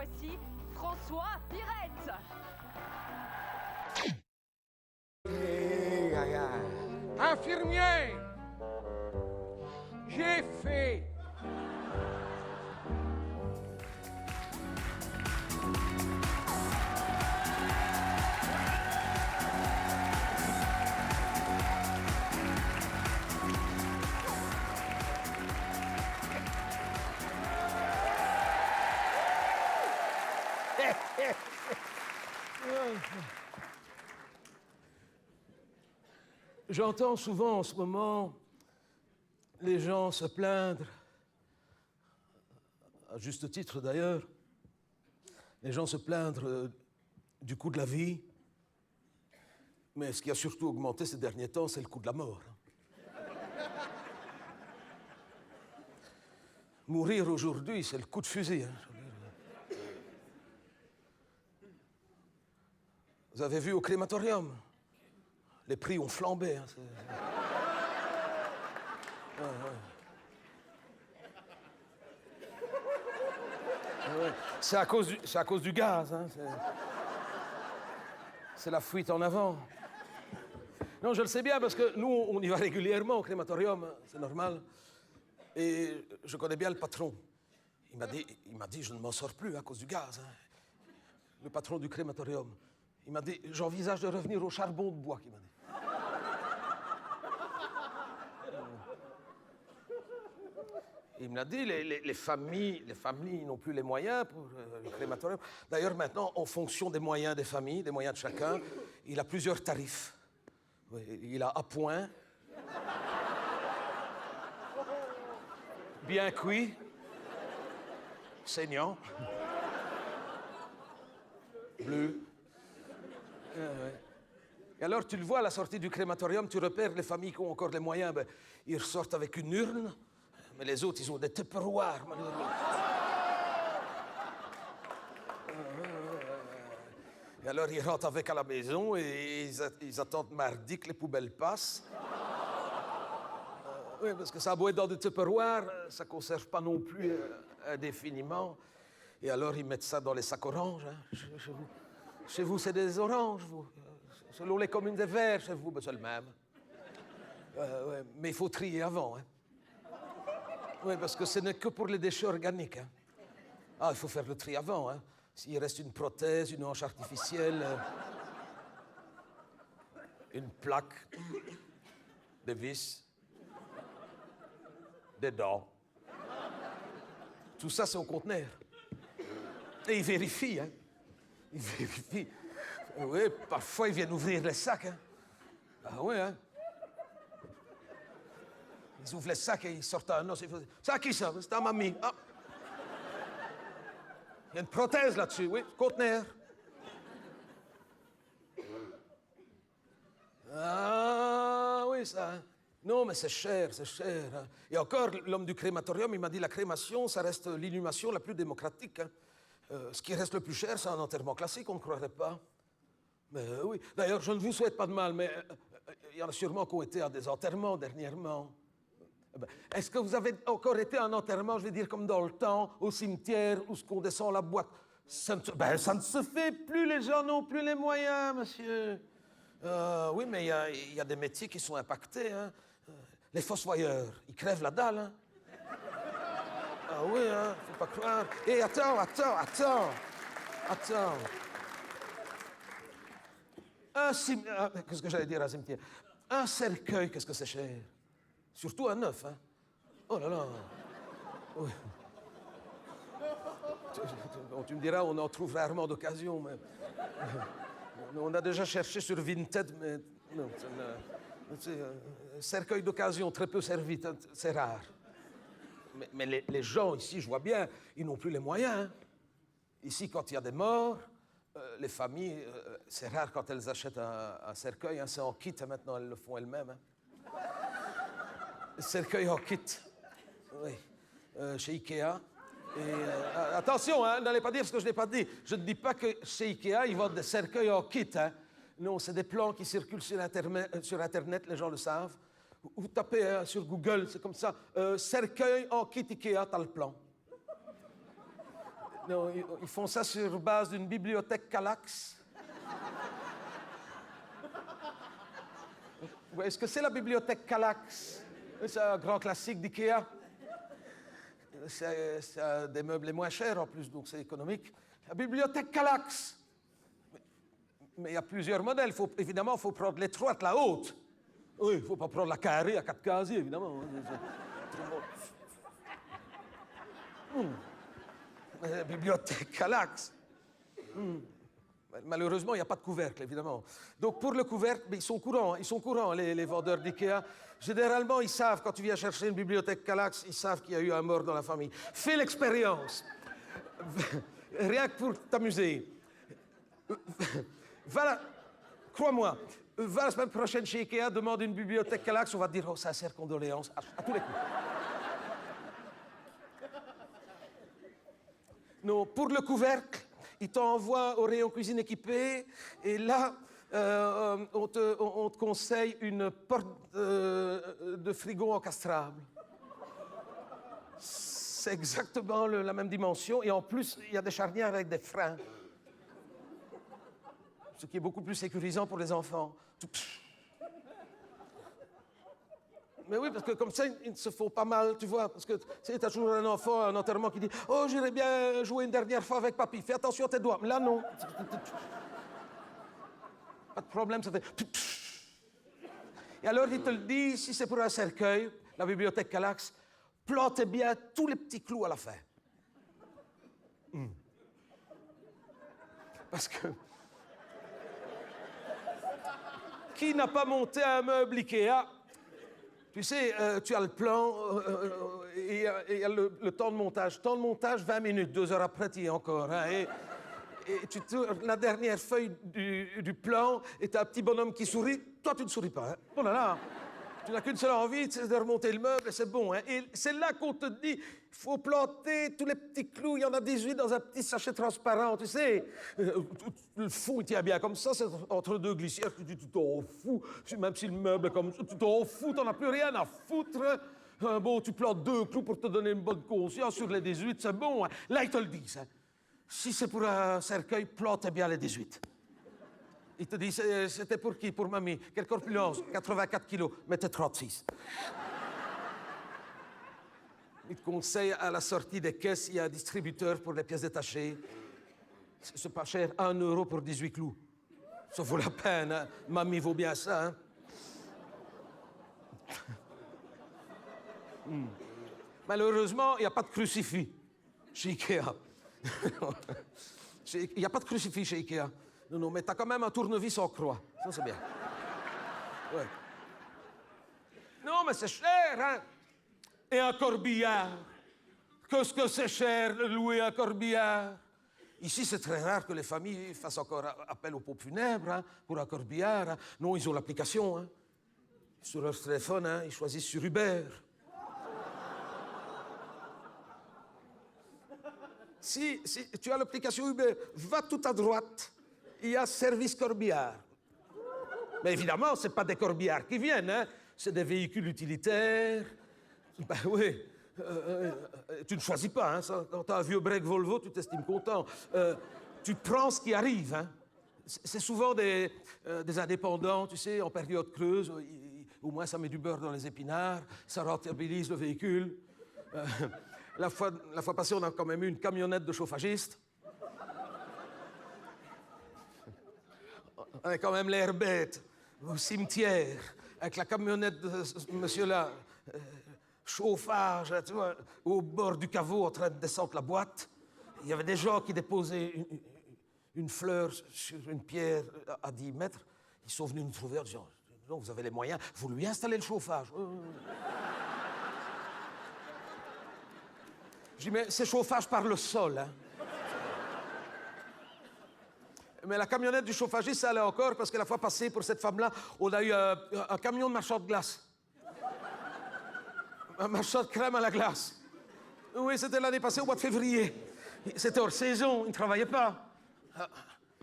voici François Pirette. Infirmier, j'ai fait. J'entends souvent en ce moment les gens se plaindre, à juste titre d'ailleurs, les gens se plaindre du coût de la vie, mais ce qui a surtout augmenté ces derniers temps, c'est le coût de la mort. Mourir aujourd'hui, c'est le coup de fusil. Vous avez vu au crématorium, les prix ont flambé. C'est à cause du gaz. C'est la fuite en avant. Non, je le sais bien parce que nous, on y va régulièrement au crématorium, c'est normal. Et je connais bien le patron. Il m'a dit, je ne m'en sors plus à cause du gaz. Le patron du crématorium. Il m'a dit, j'envisage de revenir au charbon de bois, qu'il m'a dit. Il me l'a dit, les familles n'ont plus les moyens pour le crématorium. D'ailleurs, maintenant, en fonction des moyens des familles, des moyens de chacun, il a plusieurs tarifs. Oui, il a à point, bien cuit, saignant, bleu. Et alors, tu le vois, à la sortie du crématorium, tu repères les familles qui ont encore les moyens. Ben, ils ressortent avec une urne, mais les autres, ils ont des tupperwares, malheureusement. Et alors, ils rentrent avec à la maison et ils attendent mardi que les poubelles passent. Oui, parce que ça a beau être dans des tupperwares, ça ne conserve pas non plus indéfiniment. Et alors, ils mettent ça dans les sacs oranges. Chez vous, c'est des oranges, vous. Selon les communes des verts, chez vous, ben, c'est le même. Ouais, mais il faut trier avant. Oui, parce que ce n'est que pour les déchets organiques. Ah, il faut faire le tri avant. S'il reste une prothèse, une hanche artificielle, une plaque, des vis, des dents. Tout ça, c'est au conteneur. Et ils vérifient. Ils vérifient. Oui, parfois, ils viennent ouvrir les sacs. Ah oui, Ils ouvrent les sacs et ils sortent un os. C'est à qui ça? C'est à mamie. Ah. Il y a une prothèse là-dessus, oui, conteneur. Ah oui, ça. Non, mais c'est cher, c'est cher. Et encore, l'homme du crématorium, il m'a dit la crémation, ça reste l'inhumation la plus démocratique. Ce qui reste le plus cher, c'est un enterrement classique, on ne croirait pas. Mais oui. D'ailleurs, je ne vous souhaite pas de mal, mais il y en a sûrement qui ont été à des enterrements dernièrement. Est-ce que vous avez encore été à un enterrement, je vais dire comme dans le temps, au cimetière, où on descend la boîte? Ça ne se fait plus, les gens n'ont plus les moyens, monsieur. Oui, mais il y a des métiers qui sont impactés. Les fossoyeurs, ils crèvent la dalle. Ah oui, faut pas croire. Et attends. Qu'est-ce que j'allais dire à un cimetière? Un cercueil, qu'est-ce que c'est cher? Surtout un neuf, Oh là là. Oui. Tu me diras, on en trouve rarement d'occasion, mais... On a déjà cherché sur Vinted, mais... Non, cercueil d'occasion, très peu servi, c'est rare. Mais les gens ici, je vois bien, ils n'ont plus les moyens. Ici, quand il y a des morts, les familles, c'est rare quand elles achètent un cercueil, c'est en kit, maintenant elles le font elles-mêmes. Cercueil en kit, oui, chez Ikea. Et, attention, n'allez pas dire ce que je n'ai pas dit. Je ne dis pas que chez Ikea, ils vendent des cercueils en kit. Non, c'est des plans qui circulent sur Internet, les gens le savent. Vous tapez sur Google, c'est comme ça. Cercueil en kit Ikea, t'as le plan. Non, ils font ça sur base d'une bibliothèque Kallax. Vous voyez ce que c'est la bibliothèque Kallax? C'est un grand classique d'IKEA. C'est des meubles les moins chers en plus, donc c'est économique. La bibliothèque Kallax. Mais il y a plusieurs modèles. Évidemment, il faut prendre l'étroite, la haute. Oui, il ne faut pas prendre la carrée à 4 casiers, évidemment. La bibliothèque Kallax. Malheureusement, il n'y a pas de couvercle, évidemment. Donc, pour le couvercle, ils sont courants, les vendeurs d'IKEA. Généralement, ils savent, quand tu viens chercher une bibliothèque Kallax, ils savent qu'il y a eu un mort dans la famille. Fais l'expérience. Rien que pour t'amuser. Crois-moi, va la semaine prochaine chez IKEA, demande une bibliothèque Kallax, on va te dire, oh, sincère condoléances, à tous les coups. Non, pour le couvercle, ils t'envoient au rayon cuisine équipée, et là, on te conseille une porte de frigo encastrable. C'est exactement la même dimension, et en plus, il y a des charnières avec des freins. Ce qui est beaucoup plus sécurisant pour les enfants. Mais oui, parce que comme ça, ils ne se font pas mal, tu vois. Parce que tu sais, t'as toujours un enfant à un enterrement qui dit « Oh, j'irais bien jouer une dernière fois avec papy. Fais attention à tes doigts. » Mais là, non. Pas de problème, ça fait... Et alors, il te le dit, si c'est pour un cercueil, la bibliothèque Kallax, plantez bien tous les petits clous à la fin. Parce que... Qui n'a pas monté un meuble Ikea? Tu sais, tu as le plan et il y a le temps de montage. Temps de montage, 20 minutes, 2 heures après, tu y es encore. Hein, et tu tournes la dernière feuille du plan et tu as un petit bonhomme qui sourit. Toi, tu ne souris pas. Hein. Oh là là, tu n'as qu'une seule envie, c'est de remonter le meuble et c'est bon. Hein. Et c'est là qu'on te dit, il faut planter tous les petits clous. Il y en a 18 dans un petit sachet transparent, tu sais. Le fond, il tient bien comme ça, c'est entre deux glissières. Tu t'en fous. Même si le meuble est comme ça, tu t'en fous, t'en as plus rien à foutre. Bon, tu plantes 2 clous pour te donner une bonne conscience sur les 18, c'est bon. Hein. Là, ils te le disent. Hein. Si c'est pour un cercueil, plantez bien les 18. Il te dit, c'était pour qui? Pour mamie. Quelle corpulence? 84 kilos. Mettez 36. Il te conseille, à la sortie des caisses, il y a un distributeur pour les pièces détachées. C'est pas cher, 1 euro pour 18 clous. Ça vaut la peine, hein? Mamie vaut bien ça, hein? Malheureusement, il n'y a pas de crucifix chez Ikea. Il n'y a pas de crucifix chez Ikea. Non, mais t'as quand même un tournevis en croix. Ça, c'est bien. Ouais. Non, mais c'est cher, hein? Et un corbillard. Qu'est-ce que c'est cher de louer un corbillard? Ici, c'est très rare que les familles fassent encore appel aux pompes funèbres hein, pour un corbillard. Hein. Non, ils ont l'application. Hein. Sur leur téléphone, hein, ils choisissent sur Uber. Si tu as l'application Uber, va tout à droite. Il y a service corbillard. Mais évidemment, ce n'est pas des corbillards qui viennent. Hein. C'est des véhicules utilitaires. Ben oui. Tu ne choisis pas. Hein, ça, quand tu as un vieux break Volvo, tu t'estimes content. Tu prends ce qui arrive. Hein. C'est souvent des indépendants, tu sais, en période creuse. Au moins, ça met du beurre dans les épinards. Ça rentabilise le véhicule. La fois passée, on a quand même eu une camionnette de chauffagiste. On a quand même l'air bête. Au cimetière, avec la camionnette de ce monsieur-là. Chauffage, tu vois, au bord du caveau en train de descendre la boîte. Il y avait des gens qui déposaient une fleur sur une pierre à 10 mètres. Ils sont venus nous trouver en disant « Non, vous avez les moyens, vous lui installez le chauffage. » Je dis « Mais c'est chauffage par le sol. Hein. » Mais la camionnette du chauffagiste, ça allait encore, parce que la fois passée, pour cette femme-là, on a eu un camion de marchand de glace. Un marchand de crème à la glace. Oui, c'était l'année passée, au mois de février. C'était hors saison, il ne travaillait pas.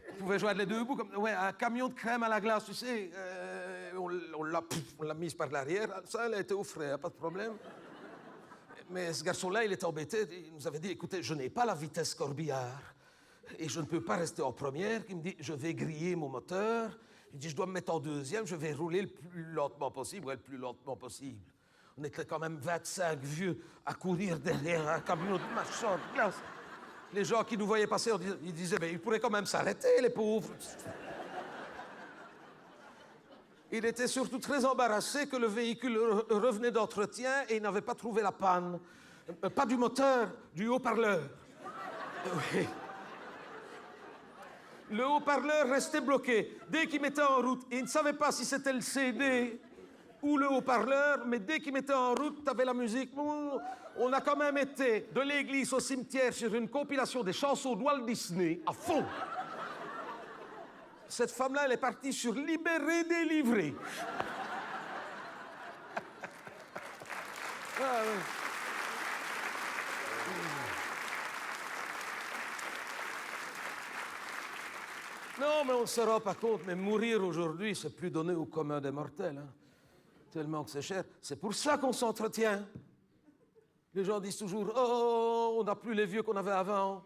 Il pouvait joindre les deux bouts. Ouais, un camion de crème à la glace, tu sais. On l'a mise par l'arrière. Ça, elle a été au frais, pas de problème. Mais ce garçon-là, il était embêté. Il nous avait dit, écoutez, je n'ai pas la vitesse corbillard et je ne peux pas rester en première. Il me dit, je vais griller mon moteur. Il dit, je dois me mettre en deuxième, je vais rouler le plus lentement possible. Ouais, le plus lentement possible. On était quand même 25 vieux à courir derrière un camion de marchand de glace. Les gens qui nous voyaient passer, ils disaient, mais ils pourraient quand même s'arrêter, les pauvres. Il était surtout très embarrassé que le véhicule revenait d'entretien et il n'avait pas trouvé la panne. Pas du moteur, du haut-parleur. Oui. Le haut-parleur restait bloqué. Dès qu'il mettait en route, il ne savait pas si c'était le CD ou le haut-parleur, mais dès qu'il mettait en route, tu avais la musique. On a quand même été de l'église au cimetière sur une compilation des chansons de Walt Disney, à fond. Cette femme-là, elle est partie sur Libéré, délivré. Ah, oui. Non, mais on ne se rend pas compte, mais mourir aujourd'hui, c'est plus donné au commun des mortels. Hein. Tellement que c'est cher. C'est pour ça qu'on s'entretient. Les gens disent toujours, oh, on n'a plus les vieux qu'on avait avant.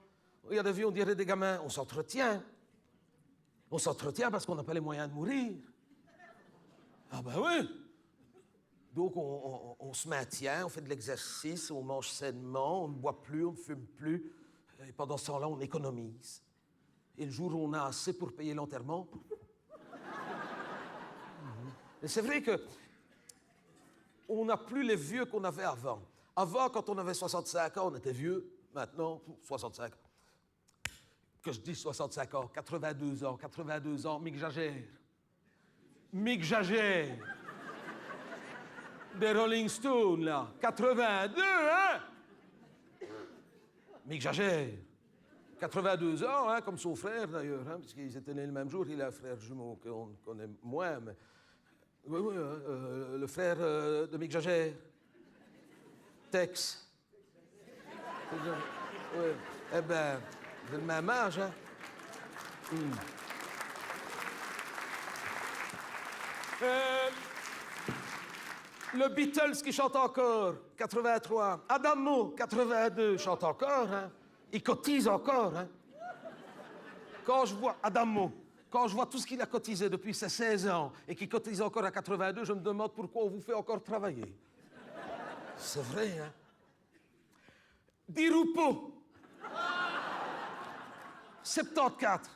Il y a des vieux, on dirait des gamins. On s'entretient. On s'entretient parce qu'on n'a pas les moyens de mourir. Ah ben oui. Donc on se maintient, on fait de l'exercice, on mange sainement, on ne boit plus, on ne fume plus. Et pendant ce temps-là, on économise. Et le jour où on a assez pour payer l'enterrement... Et c'est vrai que on n'a plus les vieux qu'on avait avant. Avant, quand on avait 65 ans, on était vieux. Maintenant, 65 ans. Que je dis 65 ans, 82 ans, Mick Jagger. Mick Jagger. Des Rolling Stones, là. 82, hein? Mick Jagger. 82 ans, hein, comme son frère, d'ailleurs, hein, parce qu'ils étaient nés le même jour. Il a un frère jumeau qu'on connaît moins, mais... Oui, oui, le frère de Mick Jagger. Tex. Oui. Eh ben, vous avez le même âge, hein? Le Beatles qui chante encore, 83. Adamo, 82, chante encore, hein? Il cotise encore, hein? Quand je vois Adamo, quand je vois tout ce qu'il a cotisé depuis ses 16 ans et qu'il cotise encore à 82, je me demande pourquoi on vous fait encore travailler. C'est vrai, hein? Di Rupo, 74.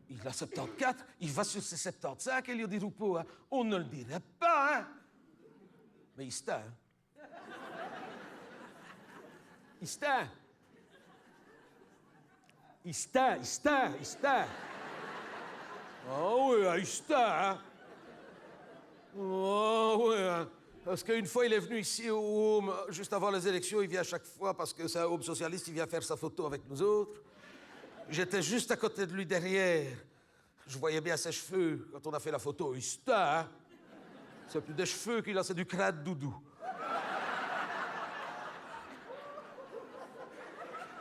Il a 74, il va sur ses 75, et il dit Rupo, hein? On ne le dirait pas, hein? Mais il se tait, hein? Il se tait. Il se tait, il se tait, il se tait. Oh oui, il se tait, hein? Oh oui, hein? Parce qu'une fois, il est venu ici au Home, juste avant les élections, il vient chaque fois parce que c'est un Home socialiste, il vient faire sa photo avec nous autres. J'étais juste à côté de lui derrière. Je voyais bien ses cheveux quand on a fait la photo. Il se tait, hein? C'est plus des cheveux qu'il a, c'est du crâne doudou.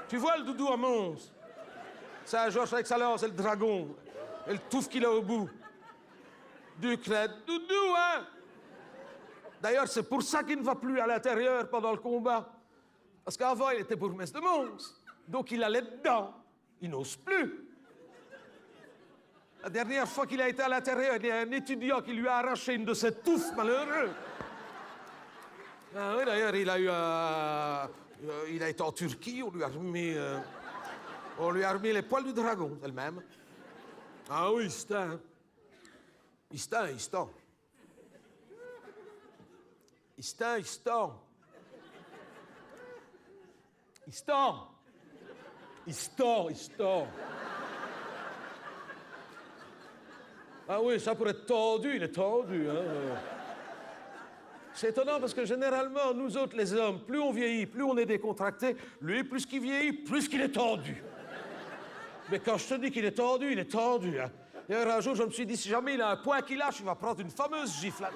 Tu vois le doudou à Mons? C'est un Georges avec sa lance, c'est le dragon. Et le touffe qu'il a au bout. Du crâne doudou, hein? D'ailleurs, c'est pour ça qu'il ne va plus à l'intérieur pendant le combat. Parce qu'avant, il était bourgmestre de Mons. Donc, il allait dedans. Il n'ose plus. La dernière fois qu'il a été à l'intérieur, il y a un étudiant qui lui a arraché une de ses touffes, malheureux. Ah oui, d'ailleurs, il a été en Turquie, on lui a remis les poils du dragon, c'est le même. Ah oui, c'est un. Il se tend. Ah oui, ça pourrait être tendu, il est tendu. Hein. C'est étonnant parce que généralement, nous autres, les hommes, plus on vieillit, plus on est décontracté. Lui, plus qu'il vieillit, plus qu'il est tendu. Mais quand je te dis qu'il est tendu, il est tendu. Hein. Et un jour, je me suis dit, si jamais il a un point qui lâche, il va prendre une fameuse gifle.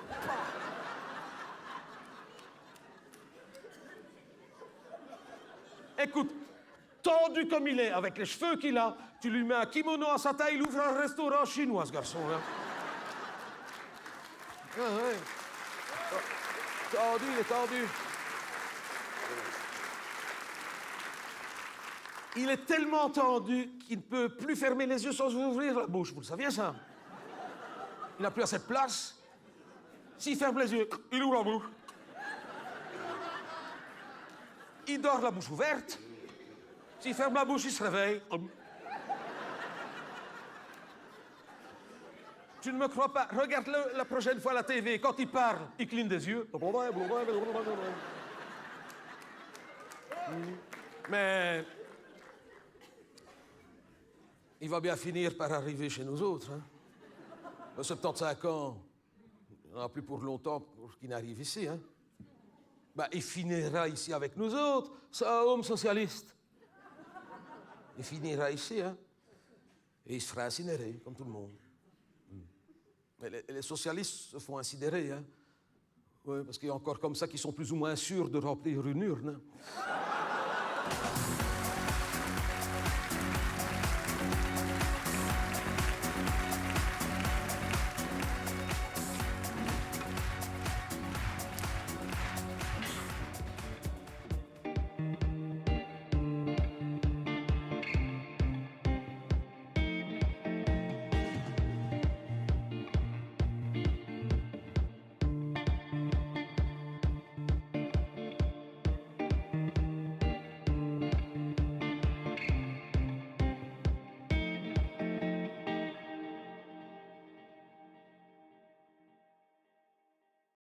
Écoute, tendu comme il est, avec les cheveux qu'il a, tu lui mets un kimono à sa taille, il ouvre un restaurant chinois, ce garçon-là. Ah, ouais. Tendu, il est tendu. Il est tellement tendu qu'il ne peut plus fermer les yeux sans ouvrir la bouche. Vous le saviez, ça? Il n'a plus assez de place. S'il ferme les yeux, il ouvre la bouche. Il dort la bouche ouverte. S'il ferme la bouche, il se réveille. Tu ne me crois pas? Regarde-le la prochaine fois à la TV. Quand il parle, il cligne des yeux. Mais il va bien finir par arriver chez nous autres. Hein? À 75 ans, il n'y en a plus pour longtemps pour qu'il n'arrive ici. Hein? Ben, il finira ici avec nous autres. C'est un homme socialiste. Il finira ici, hein? Et il se fera incinérer, comme tout le monde. Mais les socialistes se font incinérer, hein? Oui, parce qu'il y a encore comme ça qui sont plus ou moins sûrs de remplir une urne. Hein?